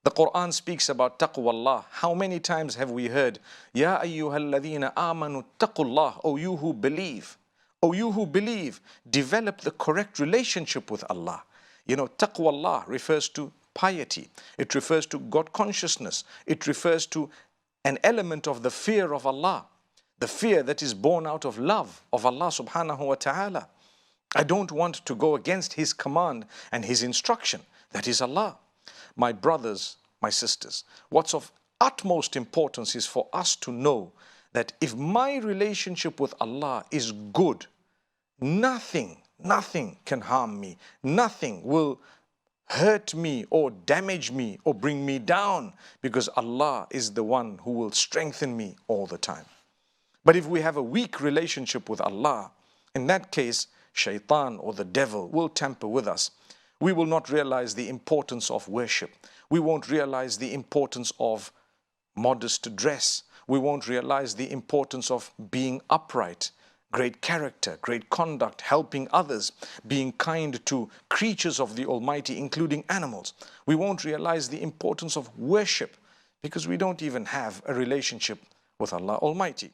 The Quran speaks about taqwa. How many times have we heard, Ya ayyuhalladhina amanu taqullah, O you who believe. O you who believe, develop the correct relationship with Allah. You know, taqwa refers to piety. It refers to God consciousness. It refers to an element of the fear of Allah. The fear that is born out of love of Allah subhanahu wa ta'ala. I don't want to go against His command and His instruction. That is Allah. My brothers, my sisters, what's of utmost importance is for us to know that if my relationship with Allah is good, nothing can harm me. Nothing will hurt me or damage me or bring me down, because Allah is the one who will strengthen me all the time. But if we have a weak relationship with Allah, in that case, shaitan or the devil will tamper with us. We will not realize the importance of worship. We won't realize the importance of modest dress. We won't realize the importance of being upright, great character, great conduct, helping others, being kind to creatures of the Almighty, including animals. We won't realize the importance of worship because we don't even have a relationship with Allah Almighty.